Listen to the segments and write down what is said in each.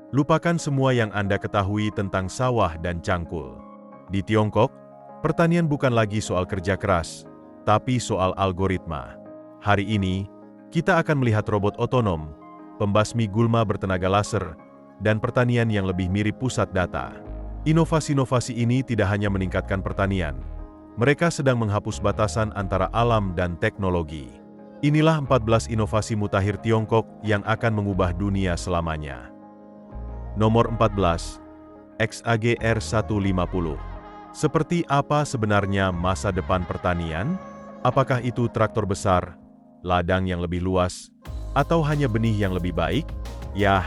Lupakan semua yang Anda ketahui tentang sawah dan cangkul. Di Tiongkok, pertanian bukan lagi soal kerja keras, tapi soal algoritma. Hari ini, kita akan melihat robot otonom, pembasmi gulma bertenaga laser, dan pertanian yang lebih mirip pusat data. Inovasi-inovasi ini tidak hanya meningkatkan pertanian, mereka sedang menghapus batasan antara alam dan teknologi. Inilah 14 inovasi mutakhir Tiongkok yang akan mengubah dunia selamanya. Nomor 14, XAGR150. Seperti apa sebenarnya masa depan pertanian? Apakah itu traktor besar, ladang yang lebih luas, atau hanya benih yang lebih baik? Yah,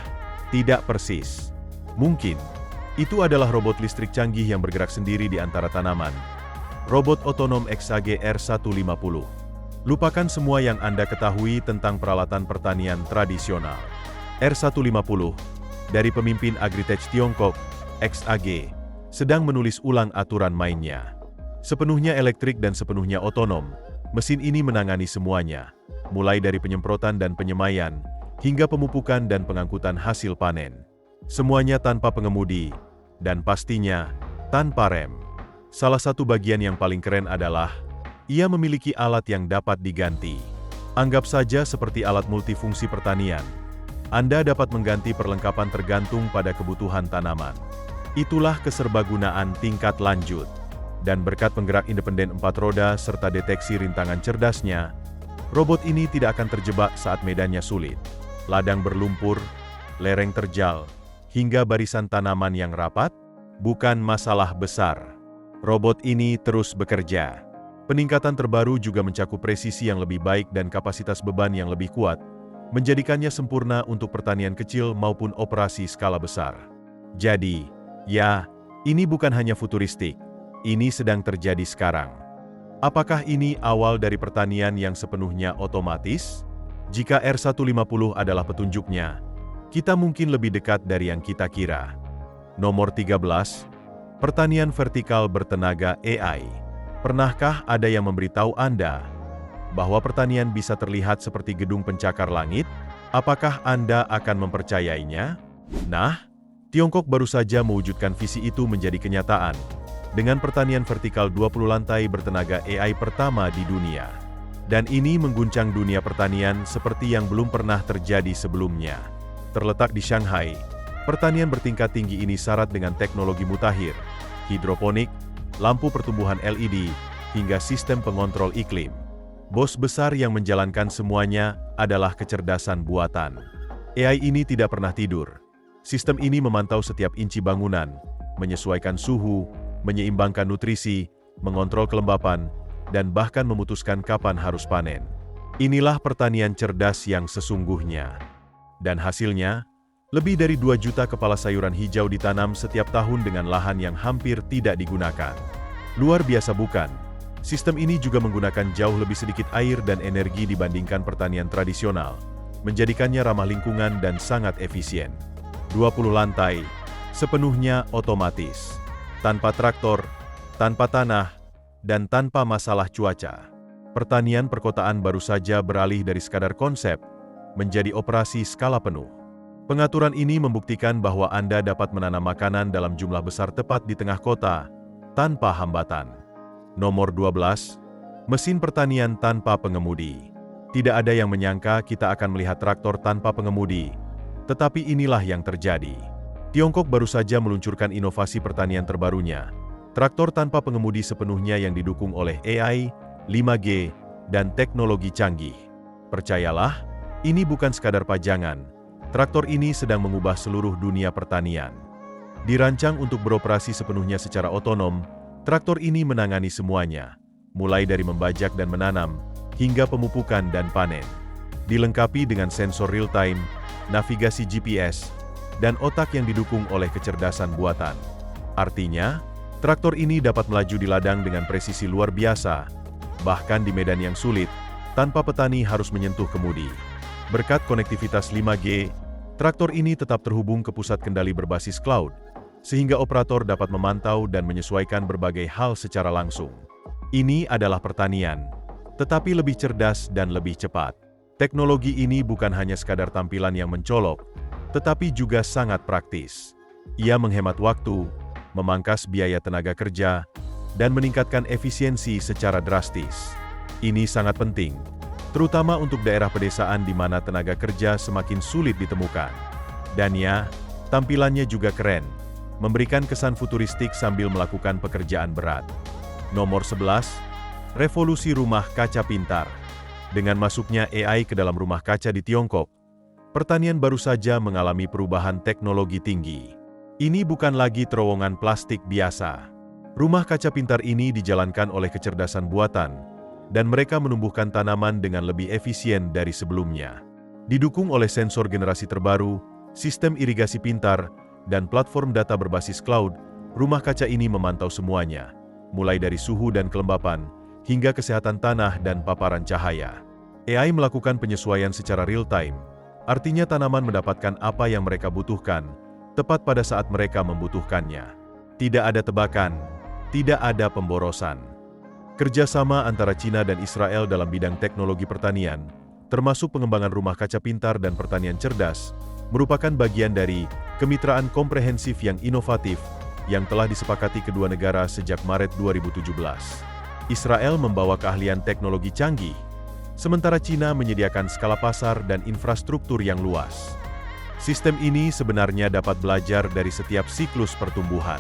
tidak persis. Mungkin, itu adalah robot listrik canggih yang bergerak sendiri di antara tanaman. Robot otonom XAGR150. Lupakan semua yang Anda ketahui tentang peralatan pertanian tradisional. R150, dari pemimpin Agritech Tiongkok, XAG, sedang menulis ulang aturan mainnya. Sepenuhnya elektrik dan sepenuhnya otonom, mesin ini menangani semuanya, mulai dari penyemprotan dan penyemaian, hingga pemupukan dan pengangkutan hasil panen. Semuanya tanpa pengemudi, dan pastinya, tanpa rem. Salah satu bagian yang paling keren adalah, ia memiliki alat yang dapat diganti. Anggap saja seperti alat multifungsi pertanian. Anda dapat mengganti perlengkapan tergantung pada kebutuhan tanaman. Itulah keserbagunaan tingkat lanjut. Dan berkat penggerak independen 4 roda serta deteksi rintangan cerdasnya, robot ini tidak akan terjebak saat medannya sulit. Ladang berlumpur, lereng terjal, hingga barisan tanaman yang rapat, bukan masalah besar. Robot ini terus bekerja. Peningkatan terbaru juga mencakup presisi yang lebih baik dan kapasitas beban yang lebih kuat, menjadikannya sempurna untuk pertanian kecil maupun operasi skala besar. Jadi, ya, ini bukan hanya futuristik, ini sedang terjadi sekarang. Apakah ini awal dari pertanian yang sepenuhnya otomatis? Jika R150 adalah petunjuknya, kita mungkin lebih dekat dari yang kita kira. Nomor 13, pertanian vertikal bertenaga AI. Pernahkah ada yang memberitahu Anda bahwa pertanian bisa terlihat seperti gedung pencakar langit? Apakah Anda akan mempercayainya? Nah, Tiongkok baru saja mewujudkan visi itu menjadi kenyataan, dengan pertanian vertikal 20 lantai bertenaga AI pertama di dunia. Dan ini mengguncang dunia pertanian seperti yang belum pernah terjadi sebelumnya. Terletak di Shanghai, pertanian bertingkat tinggi ini syarat dengan teknologi mutakhir, hidroponik, lampu pertumbuhan LED, hingga sistem pengontrol iklim. Bos besar yang menjalankan semuanya adalah kecerdasan buatan. AI ini tidak pernah tidur. Sistem ini memantau setiap inci bangunan, menyesuaikan suhu, menyeimbangkan nutrisi, mengontrol kelembapan, dan bahkan memutuskan kapan harus panen. Inilah pertanian cerdas yang sesungguhnya. Dan hasilnya, lebih dari 2 juta kepala sayuran hijau ditanam setiap tahun dengan lahan yang hampir tidak digunakan. Luar biasa bukan? Sistem ini juga menggunakan jauh lebih sedikit air dan energi dibandingkan pertanian tradisional, menjadikannya ramah lingkungan dan sangat efisien. 20 lantai, sepenuhnya otomatis, tanpa traktor, tanpa tanah, dan tanpa masalah cuaca. Pertanian perkotaan baru saja beralih dari sekadar konsep, menjadi operasi skala penuh. Pengaturan ini membuktikan bahwa Anda dapat menanam makanan dalam jumlah besar tepat di tengah kota, tanpa hambatan. Nomor 12, mesin pertanian tanpa pengemudi. Tidak ada yang menyangka kita akan melihat traktor tanpa pengemudi, tetapi inilah yang terjadi. Tiongkok baru saja meluncurkan inovasi pertanian terbarunya, traktor tanpa pengemudi sepenuhnya yang didukung oleh AI, 5G, dan teknologi canggih. Percayalah, ini bukan sekadar pajangan. Traktor ini sedang mengubah seluruh dunia pertanian. Dirancang untuk beroperasi sepenuhnya secara otonom, traktor ini menangani semuanya, mulai dari membajak dan menanam, hingga pemupukan dan panen. Dilengkapi dengan sensor real-time, navigasi GPS, dan otak yang didukung oleh kecerdasan buatan. Artinya, traktor ini dapat melaju di ladang dengan presisi luar biasa, bahkan di medan yang sulit, tanpa petani harus menyentuh kemudi. Berkat konektivitas 5G, traktor ini tetap terhubung ke pusat kendali berbasis cloud, sehingga operator dapat memantau dan menyesuaikan berbagai hal secara langsung. Ini adalah pertanian, tetapi lebih cerdas dan lebih cepat. Teknologi ini bukan hanya sekadar tampilan yang mencolok, tetapi juga sangat praktis. Ia menghemat waktu, memangkas biaya tenaga kerja, dan meningkatkan efisiensi secara drastis. Ini sangat penting, terutama untuk daerah pedesaan di mana tenaga kerja semakin sulit ditemukan. Dan ya, tampilannya juga keren, memberikan kesan futuristik sambil melakukan pekerjaan berat. Nomor 11, revolusi rumah kaca pintar. Dengan masuknya AI ke dalam rumah kaca di Tiongkok, pertanian baru saja mengalami perubahan teknologi tinggi. Ini bukan lagi terowongan plastik biasa. Rumah kaca pintar ini dijalankan oleh kecerdasan buatan, dan mereka menumbuhkan tanaman dengan lebih efisien dari sebelumnya. Didukung oleh sensor generasi terbaru, sistem irigasi pintar, dan platform data berbasis cloud, rumah kaca ini memantau semuanya, mulai dari suhu dan kelembapan, hingga kesehatan tanah dan paparan cahaya. AI melakukan penyesuaian secara real-time, artinya tanaman mendapatkan apa yang mereka butuhkan, tepat pada saat mereka membutuhkannya. Tidak ada tebakan, tidak ada pemborosan. Kerjasama antara China dan Israel dalam bidang teknologi pertanian, termasuk pengembangan rumah kaca pintar dan pertanian cerdas, merupakan bagian dari kemitraan komprehensif yang inovatif yang telah disepakati kedua negara sejak Maret 2017. Israel membawa keahlian teknologi canggih, sementara China menyediakan skala pasar dan infrastruktur yang luas. Sistem ini sebenarnya dapat belajar dari setiap siklus pertumbuhan.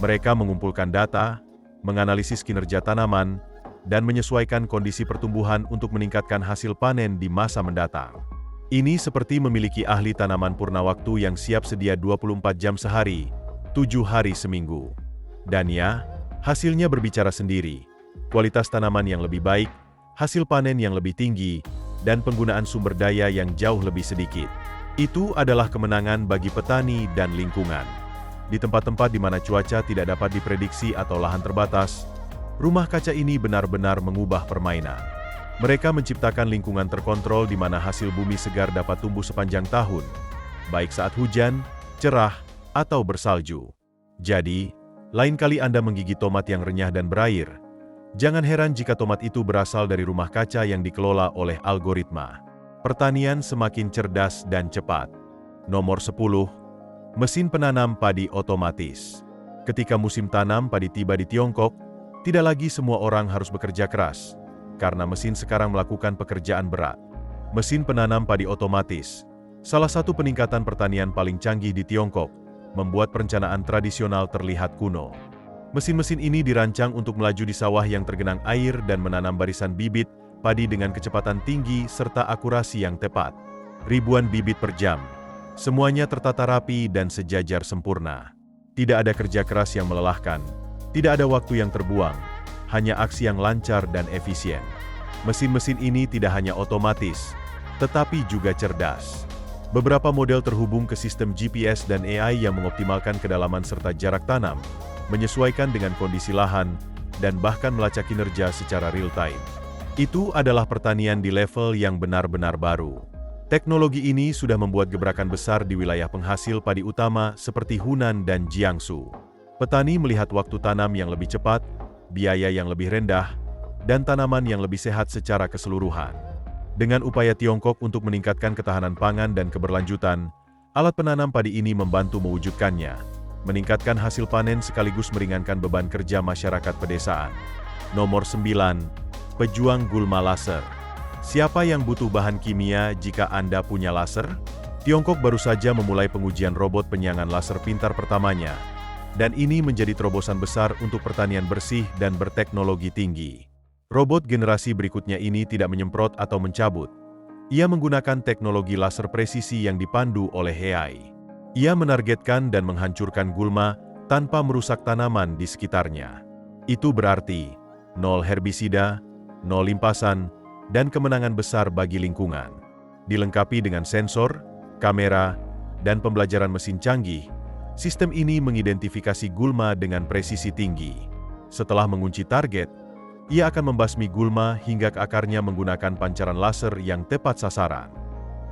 Mereka mengumpulkan data, menganalisis kinerja tanaman, dan menyesuaikan kondisi pertumbuhan untuk meningkatkan hasil panen di masa mendatang. Ini seperti memiliki ahli tanaman purnawaktu yang siap sedia 24 jam sehari, 7 hari seminggu. Dan ya, hasilnya berbicara sendiri. Kualitas tanaman yang lebih baik, hasil panen yang lebih tinggi, dan penggunaan sumber daya yang jauh lebih sedikit. Itu adalah kemenangan bagi petani dan lingkungan. Di tempat-tempat di mana cuaca tidak dapat diprediksi atau lahan terbatas, rumah kaca ini benar-benar mengubah permainan. Mereka menciptakan lingkungan terkontrol di mana hasil bumi segar dapat tumbuh sepanjang tahun, baik saat hujan, cerah, atau bersalju. Jadi, lain kali Anda menggigit tomat yang renyah dan berair, jangan heran jika tomat itu berasal dari rumah kaca yang dikelola oleh algoritma. Pertanian semakin cerdas dan cepat. Nomor 10. Mesin penanam padi otomatis. Ketika musim tanam padi tiba di Tiongkok, tidak lagi semua orang harus bekerja keras, karena mesin sekarang melakukan pekerjaan berat. Mesin penanam padi otomatis, salah satu peningkatan pertanian paling canggih di Tiongkok, membuat perencanaan tradisional terlihat kuno. Mesin-mesin ini dirancang untuk melaju di sawah yang tergenang air dan menanam barisan bibit padi dengan kecepatan tinggi serta akurasi yang tepat. Ribuan bibit per jam. Semuanya tertata rapi dan sejajar sempurna. Tidak ada kerja keras yang melelahkan, tidak ada waktu yang terbuang, hanya aksi yang lancar dan efisien. Mesin-mesin ini tidak hanya otomatis, tetapi juga cerdas. Beberapa model terhubung ke sistem GPS dan AI yang mengoptimalkan kedalaman serta jarak tanam, menyesuaikan dengan kondisi lahan, dan bahkan melacak kinerja secara real-time. Itu adalah pertanian di level yang benar-benar baru. Teknologi ini sudah membuat gebrakan besar di wilayah penghasil padi utama seperti Hunan dan Jiangsu. Petani melihat waktu tanam yang lebih cepat, biaya yang lebih rendah, dan tanaman yang lebih sehat secara keseluruhan. Dengan upaya Tiongkok untuk meningkatkan ketahanan pangan dan keberlanjutan, alat penanam padi ini membantu mewujudkannya, meningkatkan hasil panen sekaligus meringankan beban kerja masyarakat pedesaan. Nomor 9. Pejuang gulma laser. Siapa yang butuh bahan kimia jika Anda punya laser? Tiongkok baru saja memulai pengujian robot penyangan laser pintar pertamanya, dan ini menjadi terobosan besar untuk pertanian bersih dan berteknologi tinggi. Robot generasi berikutnya ini tidak menyemprot atau mencabut. Ia menggunakan teknologi laser presisi yang dipandu oleh AI. Ia menargetkan dan menghancurkan gulma tanpa merusak tanaman di sekitarnya. Itu berarti, nol herbisida, nol limpasan, dan kemenangan besar bagi lingkungan. Dilengkapi dengan sensor, kamera, dan pembelajaran mesin canggih, sistem ini mengidentifikasi gulma dengan presisi tinggi. Setelah mengunci target, ia akan membasmi gulma hingga ke akarnya menggunakan pancaran laser yang tepat sasaran.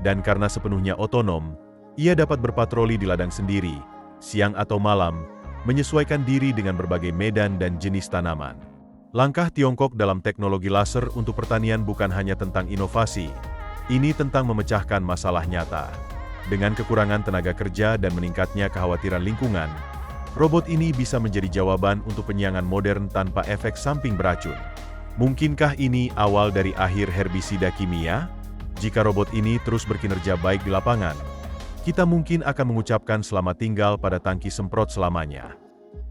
Dan karena sepenuhnya otonom, ia dapat berpatroli di ladang sendiri, siang atau malam, menyesuaikan diri dengan berbagai medan dan jenis tanaman. Langkah Tiongkok dalam teknologi laser untuk pertanian bukan hanya tentang inovasi, ini tentang memecahkan masalah nyata. Dengan kekurangan tenaga kerja dan meningkatnya kekhawatiran lingkungan, robot ini bisa menjadi jawaban untuk penyiangan modern tanpa efek samping beracun. Mungkinkah ini awal dari akhir herbisida kimia? Jika robot ini terus berkinerja baik di lapangan, kita mungkin akan mengucapkan selamat tinggal pada tangki semprot selamanya.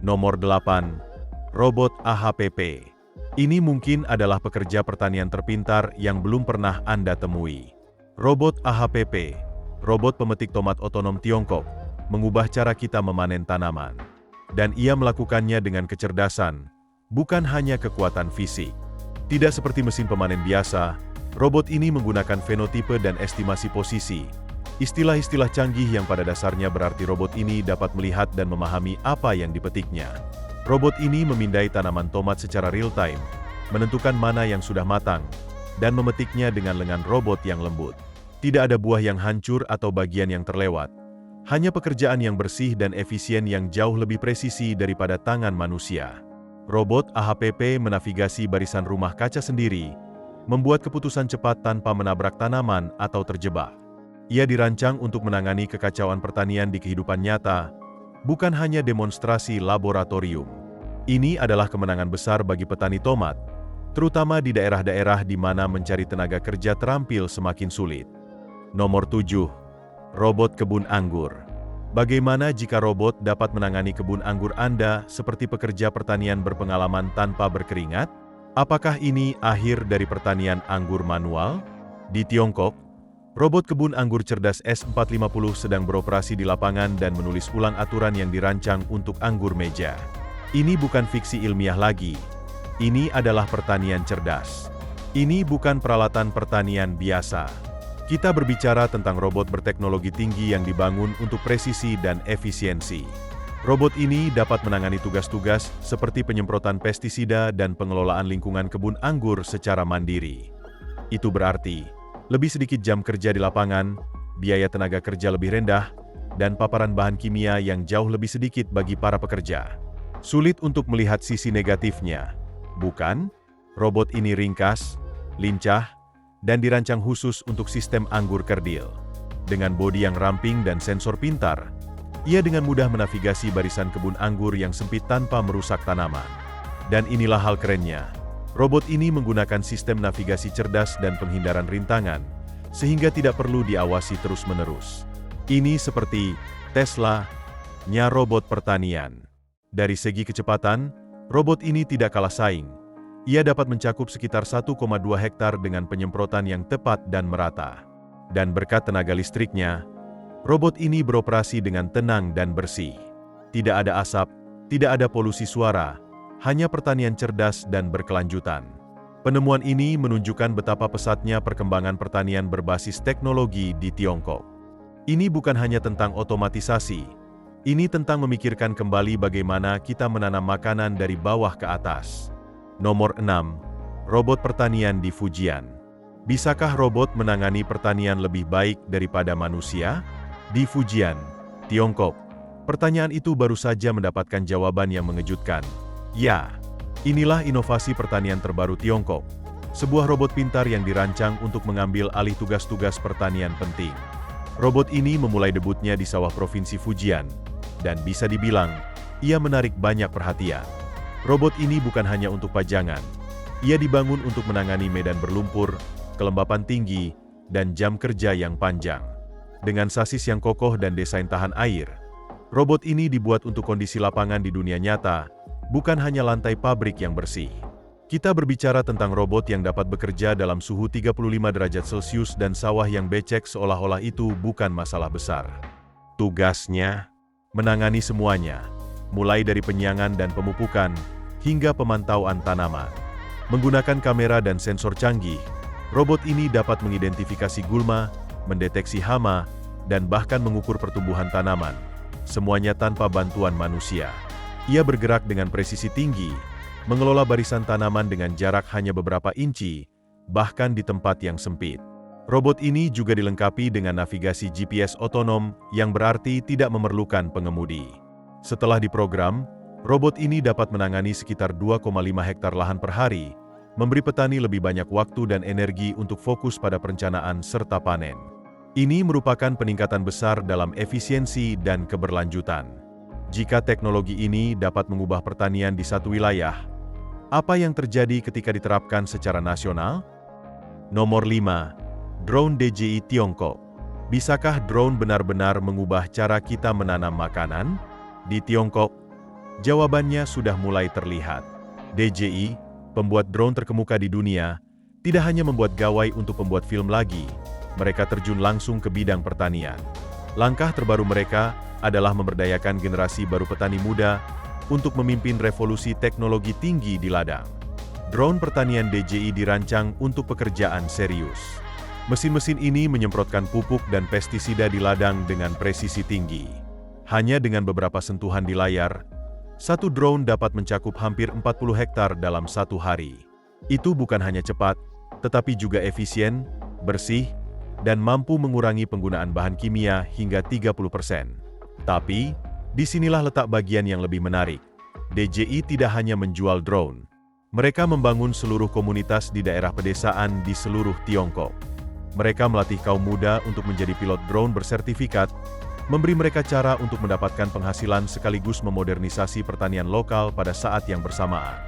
Nomor 8. Robot AHPP. Ini mungkin adalah pekerja pertanian terpintar yang belum pernah Anda temui. Robot AHPP, robot pemetik tomat otonom Tiongkok, mengubah cara kita memanen tanaman. Dan ia melakukannya dengan kecerdasan, bukan hanya kekuatan fisik. Tidak seperti mesin pemanen biasa, robot ini menggunakan fenotipe dan estimasi posisi. Istilah-istilah canggih yang pada dasarnya berarti robot ini dapat melihat dan memahami apa yang dipetiknya. Robot ini memindai tanaman tomat secara real-time, menentukan mana yang sudah matang, dan memetiknya dengan lengan robot yang lembut. Tidak ada buah yang hancur atau bagian yang terlewat. Hanya pekerjaan yang bersih dan efisien yang jauh lebih presisi daripada tangan manusia. Robot AHPP menavigasi barisan rumah kaca sendiri, membuat keputusan cepat tanpa menabrak tanaman atau terjebak. Ia dirancang untuk menangani kekacauan pertanian di kehidupan nyata, bukan hanya demonstrasi laboratorium. Ini adalah kemenangan besar bagi petani tomat, terutama di daerah-daerah di mana mencari tenaga kerja terampil semakin sulit. Nomor 7. Robot kebun anggur. Bagaimana jika robot dapat menangani kebun anggur Anda seperti pekerja pertanian berpengalaman tanpa berkeringat? Apakah ini akhir dari pertanian anggur manual? Di Tiongkok, robot kebun anggur cerdas S450 sedang beroperasi di lapangan dan menulis ulang aturan yang dirancang untuk anggur meja. Ini bukan fiksi ilmiah lagi. Ini adalah pertanian cerdas. Ini bukan peralatan pertanian biasa. Kita berbicara tentang robot berteknologi tinggi yang dibangun untuk presisi dan efisiensi. Robot ini dapat menangani tugas-tugas seperti penyemprotan pestisida dan pengelolaan lingkungan kebun anggur secara mandiri. Itu berarti, lebih sedikit jam kerja di lapangan, biaya tenaga kerja lebih rendah, dan paparan bahan kimia yang jauh lebih sedikit bagi para pekerja. Sulit untuk melihat sisi negatifnya, bukan? Robot ini ringkas, lincah, dan dirancang khusus untuk sistem anggur kerdil. Dengan bodi yang ramping dan sensor pintar, ia dengan mudah menavigasi barisan kebun anggur yang sempit tanpa merusak tanaman. Dan inilah hal kerennya, robot ini menggunakan sistem navigasi cerdas dan penghindaran rintangan, sehingga tidak perlu diawasi terus-menerus. Ini seperti Tesla-nya robot pertanian. Dari segi kecepatan, robot ini tidak kalah saing. Ia dapat mencakup sekitar 1,2 hektar dengan penyemprotan yang tepat dan merata. Dan berkat tenaga listriknya, robot ini beroperasi dengan tenang dan bersih. Tidak ada asap, tidak ada polusi suara, hanya pertanian cerdas dan berkelanjutan. Penemuan ini menunjukkan betapa pesatnya perkembangan pertanian berbasis teknologi di Tiongkok. Ini bukan hanya tentang otomatisasi, ini tentang memikirkan kembali bagaimana kita menanam makanan dari bawah ke atas. Nomor 6. Robot pertanian di Fujian. Bisakah robot menangani pertanian lebih baik daripada manusia? Di Fujian, Tiongkok, pertanyaan itu baru saja mendapatkan jawaban yang mengejutkan. Ya, inilah inovasi pertanian terbaru Tiongkok. Sebuah robot pintar yang dirancang untuk mengambil alih tugas-tugas pertanian penting. Robot ini memulai debutnya di sawah provinsi Fujian, dan bisa dibilang, ia menarik banyak perhatian. Robot ini bukan hanya untuk pajangan. Ia dibangun untuk menangani medan berlumpur, kelembapan tinggi, dan jam kerja yang panjang. Dengan sasis yang kokoh dan desain tahan air, robot ini dibuat untuk kondisi lapangan di dunia nyata, bukan hanya lantai pabrik yang bersih. Kita berbicara tentang robot yang dapat bekerja dalam suhu 35 derajat Celcius dan sawah yang becek seolah-olah itu bukan masalah besar. Tugasnya, menangani semuanya, mulai dari penyiangan dan pemupukan, hingga pemantauan tanaman. Menggunakan kamera dan sensor canggih, robot ini dapat mengidentifikasi gulma, mendeteksi hama, dan bahkan mengukur pertumbuhan tanaman, semuanya tanpa bantuan manusia. Ia bergerak dengan presisi tinggi, mengelola barisan tanaman dengan jarak hanya beberapa inci, bahkan di tempat yang sempit. Robot ini juga dilengkapi dengan navigasi GPS otonom yang berarti tidak memerlukan pengemudi. Setelah diprogram, robot ini dapat menangani sekitar 2,5 hektar lahan per hari, memberi petani lebih banyak waktu dan energi untuk fokus pada perencanaan serta panen. Ini merupakan peningkatan besar dalam efisiensi dan keberlanjutan. Jika teknologi ini dapat mengubah pertanian di satu wilayah, apa yang terjadi ketika diterapkan secara nasional? Nomor 5. Drone DJI Tiongkok. Bisakah drone benar-benar mengubah cara kita menanam makanan? Di Tiongkok, jawabannya sudah mulai terlihat. DJI, pembuat drone terkemuka di dunia, tidak hanya membuat gawai untuk pembuat film lagi, mereka terjun langsung ke bidang pertanian. Langkah terbaru mereka adalah memberdayakan generasi baru petani muda untuk memimpin revolusi teknologi tinggi di ladang. Drone pertanian DJI dirancang untuk pekerjaan serius. Mesin-mesin ini menyemprotkan pupuk dan pestisida di ladang dengan presisi tinggi. Hanya dengan beberapa sentuhan di layar, satu drone dapat mencakup hampir 40 hektar dalam satu hari. Itu bukan hanya cepat, tetapi juga efisien, bersih, dan mampu mengurangi penggunaan bahan kimia hingga 30%. Tapi, disinilah letak bagian yang lebih menarik. DJI tidak hanya menjual drone. Mereka membangun seluruh komunitas di daerah pedesaan di seluruh Tiongkok. Mereka melatih kaum muda untuk menjadi pilot drone bersertifikat, memberi mereka cara untuk mendapatkan penghasilan sekaligus memodernisasi pertanian lokal pada saat yang bersamaan.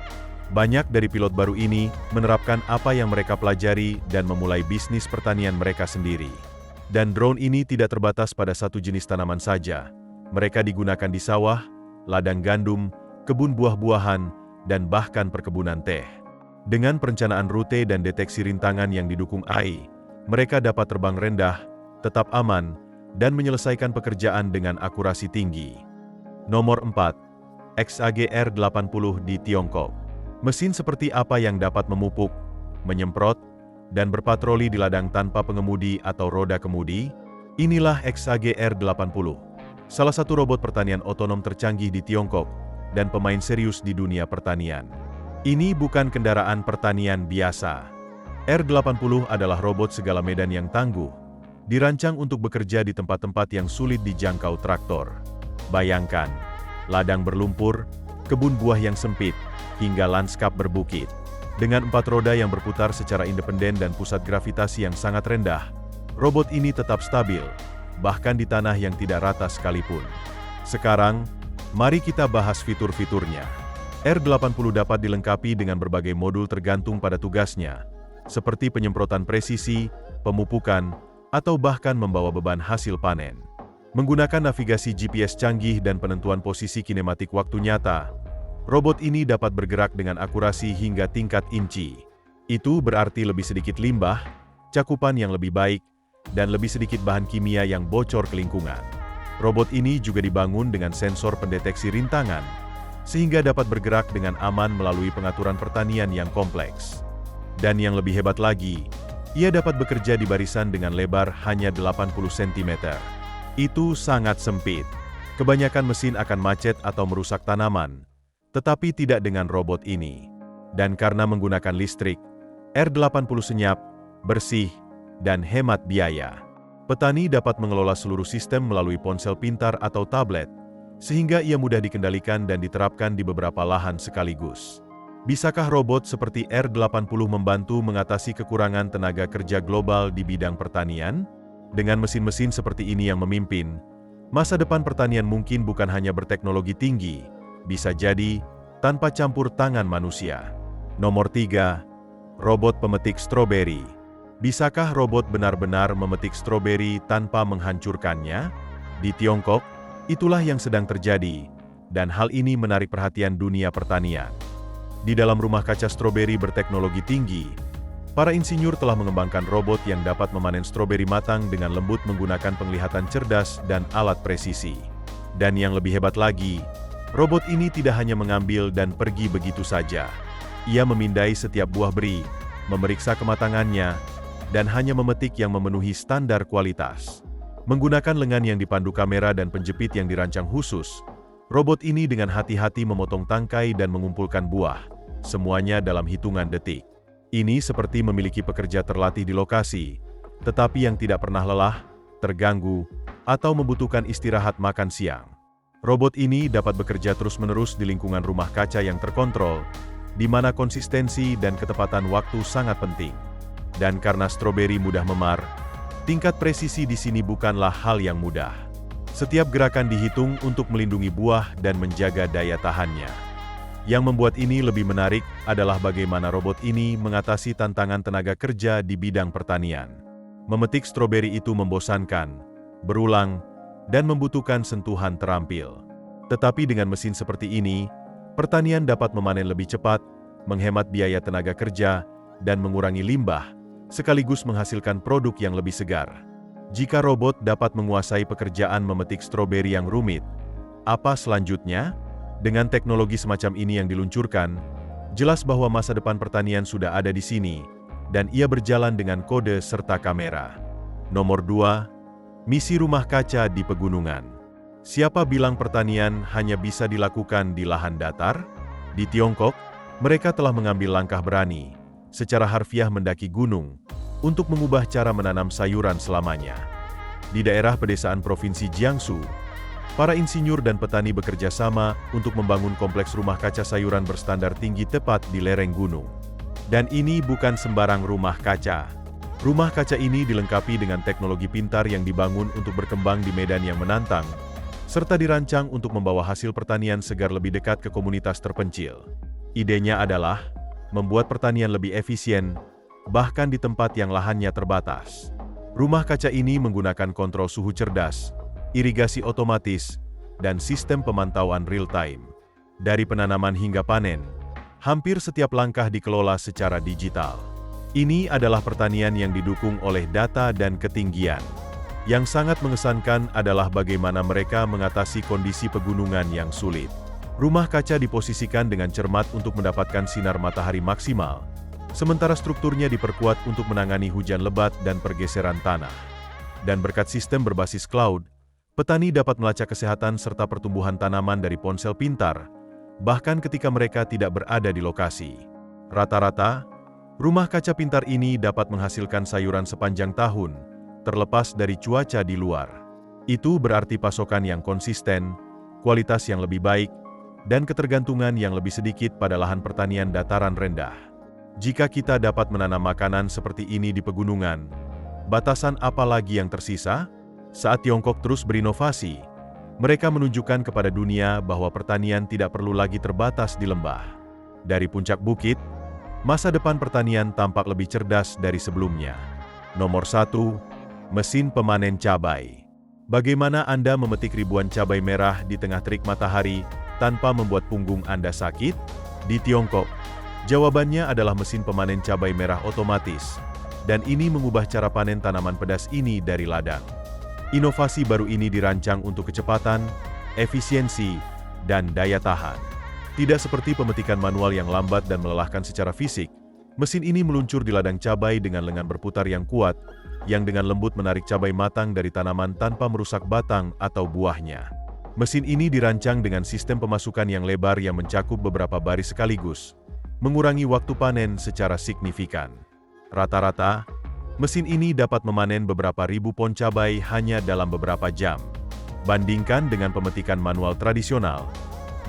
Banyak dari pilot baru ini menerapkan apa yang mereka pelajari dan memulai bisnis pertanian mereka sendiri. Dan drone ini tidak terbatas pada satu jenis tanaman saja. Mereka digunakan di sawah, ladang gandum, kebun buah-buahan, dan bahkan perkebunan teh. Dengan perencanaan rute dan deteksi rintangan yang didukung AI, mereka dapat terbang rendah, tetap aman, dan menyelesaikan pekerjaan dengan akurasi tinggi. Nomor 4. XAGR-80 di Tiongkok. Mesin seperti apa yang dapat memupuk, menyemprot, dan berpatroli di ladang tanpa pengemudi atau roda kemudi? Inilah XAGR-80, salah satu robot pertanian otonom tercanggih di Tiongkok, dan pemain serius di dunia pertanian. Ini bukan kendaraan pertanian biasa. R80 adalah robot segala medan yang tangguh, dirancang untuk bekerja di tempat-tempat yang sulit dijangkau traktor. Bayangkan, ladang berlumpur, kebun buah yang sempit, hingga lanskap berbukit. Dengan 4 roda yang berputar secara independen dan pusat gravitasi yang sangat rendah, robot ini tetap stabil, bahkan di tanah yang tidak rata sekalipun. Sekarang, mari kita bahas fitur-fiturnya. R80 dapat dilengkapi dengan berbagai modul tergantung pada tugasnya, seperti penyemprotan presisi, pemupukan, atau bahkan membawa beban hasil panen. Menggunakan navigasi GPS canggih dan penentuan posisi kinematik waktu nyata, robot ini dapat bergerak dengan akurasi hingga tingkat inci. Itu berarti lebih sedikit limbah, cakupan yang lebih baik, dan lebih sedikit bahan kimia yang bocor ke lingkungan. Robot ini juga dibangun dengan sensor pendeteksi rintangan, sehingga dapat bergerak dengan aman melalui pengaturan pertanian yang kompleks. Dan yang lebih hebat lagi, ia dapat bekerja di barisan dengan lebar hanya 80 cm. Itu sangat sempit. Kebanyakan mesin akan macet atau merusak tanaman, tetapi tidak dengan robot ini. Dan karena menggunakan listrik, R80 senyap, bersih, dan hemat biaya. Petani dapat mengelola seluruh sistem melalui ponsel pintar atau tablet, sehingga ia mudah dikendalikan dan diterapkan di beberapa lahan sekaligus. Bisakah robot seperti R80 membantu mengatasi kekurangan tenaga kerja global di bidang pertanian? Dengan mesin-mesin seperti ini yang memimpin, masa depan pertanian mungkin bukan hanya berteknologi tinggi, bisa jadi tanpa campur tangan manusia. Nomor 3. Robot pemetik stroberi. Bisakah robot benar-benar memetik stroberi tanpa menghancurkannya? Di Tiongkok, itulah yang sedang terjadi, dan hal ini menarik perhatian dunia pertanian. Di dalam rumah kaca stroberi berteknologi tinggi, para insinyur telah mengembangkan robot yang dapat memanen stroberi matang dengan lembut menggunakan penglihatan cerdas dan alat presisi. Dan yang lebih hebat lagi, robot ini tidak hanya mengambil dan pergi begitu saja. Ia memindai setiap buah beri, memeriksa kematangannya, dan hanya memetik yang memenuhi standar kualitas. Menggunakan lengan yang dipandu kamera dan penjepit yang dirancang khusus, robot ini dengan hati-hati memotong tangkai dan mengumpulkan buah, semuanya dalam hitungan detik. Ini seperti memiliki pekerja terlatih di lokasi, tetapi yang tidak pernah lelah, terganggu, atau membutuhkan istirahat makan siang. Robot ini dapat bekerja terus-menerus di lingkungan rumah kaca yang terkontrol, di mana konsistensi dan ketepatan waktu sangat penting. Dan karena stroberi mudah memar, Tingkat presisi di sini bukanlah hal yang mudah. Setiap gerakan dihitung untuk melindungi buah dan menjaga daya tahannya. Yang membuat ini lebih menarik adalah bagaimana robot ini mengatasi tantangan tenaga kerja di bidang pertanian. Memetik stroberi itu membosankan, berulang, dan membutuhkan sentuhan terampil. Tetapi dengan mesin seperti ini, pertanian dapat memanen lebih cepat, menghemat biaya tenaga kerja, dan mengurangi limbah, sekaligus menghasilkan produk yang lebih segar. Jika robot dapat menguasai pekerjaan memetik stroberi yang rumit, apa selanjutnya? Dengan teknologi semacam ini yang diluncurkan, jelas bahwa masa depan pertanian sudah ada di sini, dan ia berjalan dengan kode serta kamera. Nomor 2. Misi rumah kaca di pegunungan. Siapa bilang pertanian hanya bisa dilakukan di lahan datar? Di Tiongkok, mereka telah mengambil langkah berani, secara harfiah mendaki gunung, untuk mengubah cara menanam sayuran selamanya. Di daerah pedesaan Provinsi Jiangsu, para insinyur dan petani bekerja sama untuk membangun kompleks rumah kaca sayuran berstandar tinggi tepat di lereng gunung. Dan ini bukan sembarang rumah kaca. Rumah kaca ini dilengkapi dengan teknologi pintar yang dibangun untuk berkembang di medan yang menantang, serta dirancang untuk membawa hasil pertanian segar lebih dekat ke komunitas terpencil. Idenya adalah membuat pertanian lebih efisien, bahkan di tempat yang lahannya terbatas. Rumah kaca ini menggunakan kontrol suhu cerdas, irigasi otomatis, dan sistem pemantauan real-time. Dari penanaman hingga panen, hampir setiap langkah dikelola secara digital. Ini adalah pertanian yang didukung oleh data dan ketinggian. Yang sangat mengesankan adalah bagaimana mereka mengatasi kondisi pegunungan yang sulit. Rumah kaca diposisikan dengan cermat untuk mendapatkan sinar matahari maksimal, sementara strukturnya diperkuat untuk menangani hujan lebat dan pergeseran tanah. Dan berkat sistem berbasis cloud, petani dapat melacak kesehatan serta pertumbuhan tanaman dari ponsel pintar, bahkan ketika mereka tidak berada di lokasi. Rata-rata, rumah kaca pintar ini dapat menghasilkan sayuran sepanjang tahun, terlepas dari cuaca di luar. Itu berarti pasokan yang konsisten, kualitas yang lebih baik, dan ketergantungan yang lebih sedikit pada lahan pertanian dataran rendah. Jika kita dapat menanam makanan seperti ini di pegunungan, batasan apa lagi yang tersisa? Saat Tiongkok terus berinovasi, mereka menunjukkan kepada dunia bahwa pertanian tidak perlu lagi terbatas di lembah. Dari puncak bukit, masa depan pertanian tampak lebih cerdas dari sebelumnya. Nomor 1. Mesin pemanen cabai. Bagaimana Anda memetik ribuan cabai merah di tengah terik matahari tanpa membuat punggung Anda sakit? Di Tiongkok, jawabannya adalah mesin pemanen cabai merah otomatis, dan ini mengubah cara panen tanaman pedas ini dari ladang. Inovasi baru ini dirancang untuk kecepatan, efisiensi, dan daya tahan. Tidak seperti pemetikan manual yang lambat dan melelahkan secara fisik, mesin ini meluncur di ladang cabai dengan lengan berputar yang kuat, yang dengan lembut menarik cabai matang dari tanaman tanpa merusak batang atau buahnya. Mesin ini dirancang dengan sistem pemasukan yang lebar yang mencakup beberapa baris sekaligus, mengurangi waktu panen secara signifikan. Rata-rata, mesin ini dapat memanen beberapa ribu pon cabai hanya dalam beberapa jam. Bandingkan dengan pemetikan manual tradisional,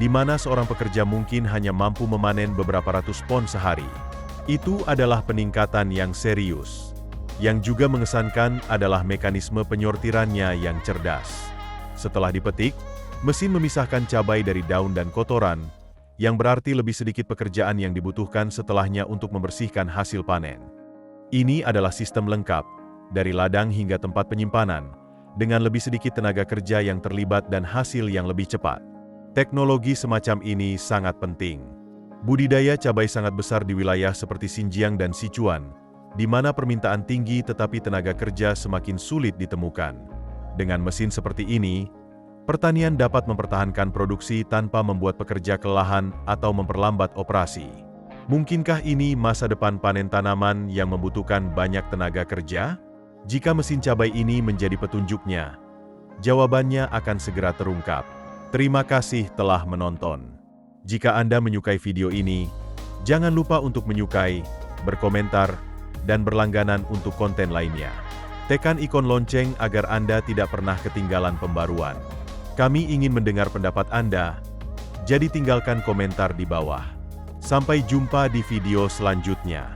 di mana seorang pekerja mungkin hanya mampu memanen beberapa ratus pon sehari. Itu adalah peningkatan yang serius. Yang juga mengesankan adalah mekanisme penyortirannya yang cerdas. Setelah dipetik, mesin memisahkan cabai dari daun dan kotoran, yang berarti lebih sedikit pekerjaan yang dibutuhkan setelahnya untuk membersihkan hasil panen. Ini adalah sistem lengkap, dari ladang hingga tempat penyimpanan, dengan lebih sedikit tenaga kerja yang terlibat dan hasil yang lebih cepat. Teknologi semacam ini sangat penting. Budidaya cabai sangat besar di wilayah seperti Xinjiang dan Sichuan, di mana permintaan tinggi tetapi tenaga kerja semakin sulit ditemukan. Dengan mesin seperti ini, pertanian dapat mempertahankan produksi tanpa membuat pekerja kelelahan atau memperlambat operasi. Mungkinkah ini masa depan panen tanaman yang membutuhkan banyak tenaga kerja? Jika mesin cabai ini menjadi petunjuknya, jawabannya akan segera terungkap. Terima kasih telah menonton. Jika Anda menyukai video ini, jangan lupa untuk menyukai, berkomentar, dan berlangganan untuk konten lainnya. Tekan ikon lonceng agar Anda tidak pernah ketinggalan pembaruan. Kami ingin mendengar pendapat Anda, jadi tinggalkan komentar di bawah. Sampai jumpa di video selanjutnya.